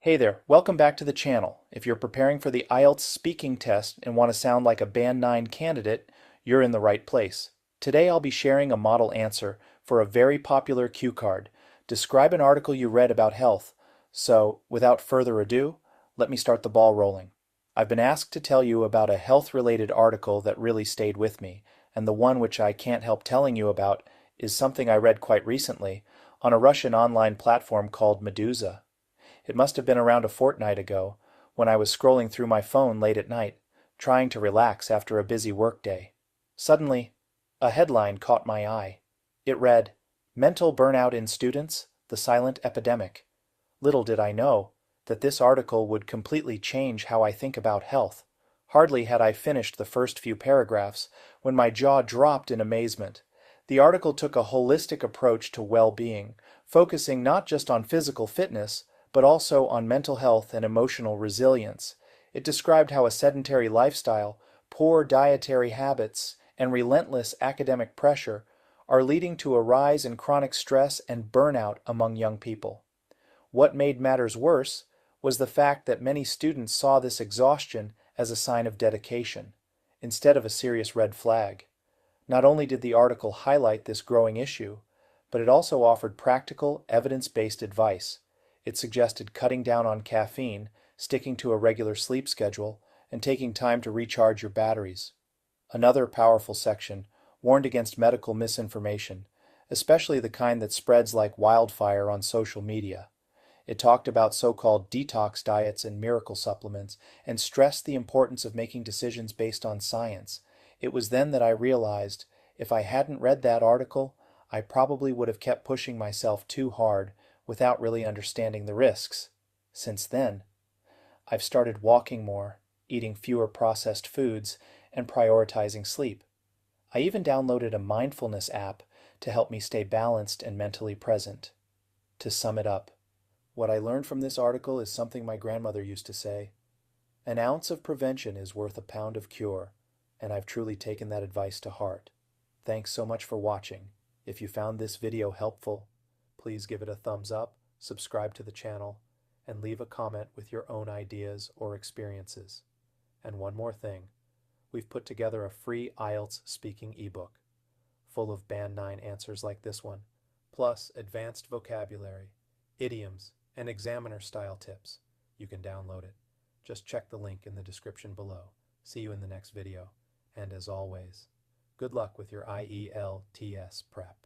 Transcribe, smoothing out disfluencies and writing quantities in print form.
Hey there, welcome back to the channel. If you're preparing for the IELTS speaking test and want to sound like a Band 9 candidate, you're in the right place. Today I'll be sharing a model answer for a very popular cue card. Describe an article you read about health. So, without further ado, let me start the ball rolling. I've been asked to tell you about a health-related article that really stayed with me, and the one which I can't help telling you about is something I read quite recently on a Russian online platform called Medusa. It must have been around a fortnight ago, when I was scrolling through my phone late at night, trying to relax after a busy workday. Suddenly, a headline caught my eye. It read, "Mental Burnout in Students, the Silent Epidemic." Little did I know that this article would completely change how I think about health. Hardly had I finished the first few paragraphs when my jaw dropped in amazement. The article took a holistic approach to well-being, focusing not just on physical fitness, but also on mental health and emotional resilience. It described how a sedentary lifestyle, poor dietary habits, and relentless academic pressure are leading to a rise in chronic stress and burnout among young people. What made matters worse was the fact that many students saw this exhaustion as a sign of dedication, instead of a serious red flag. Not only did the article highlight this growing issue, but it also offered practical, evidence-based advice. It suggested cutting down on caffeine, sticking to a regular sleep schedule, and taking time to recharge your batteries. Another powerful section warned against medical misinformation, especially the kind that spreads like wildfire on social media. It talked about so-called detox diets and miracle supplements, and stressed the importance of making decisions based on science. It was then that I realized, if I hadn't read that article, I probably would have kept pushing myself too hard without really understanding the risks. Since then, I've started walking more, eating fewer processed foods, and prioritizing sleep. I even downloaded a mindfulness app to help me stay balanced and mentally present. To sum it up, what I learned from this article is something my grandmother used to say: "An ounce of prevention is worth a pound of cure," and I've truly taken that advice to heart. Thanks so much for watching. If you found this video helpful, please give it a thumbs up, subscribe to the channel, and leave a comment with your own ideas or experiences. And one more thing, we've put together a free IELTS speaking ebook, full of Band 9 answers like this one, plus advanced vocabulary, idioms, and examiner-style tips. You can download it. Just check the link in the description below. See you in the next video. And as always, good luck with your IELTS prep.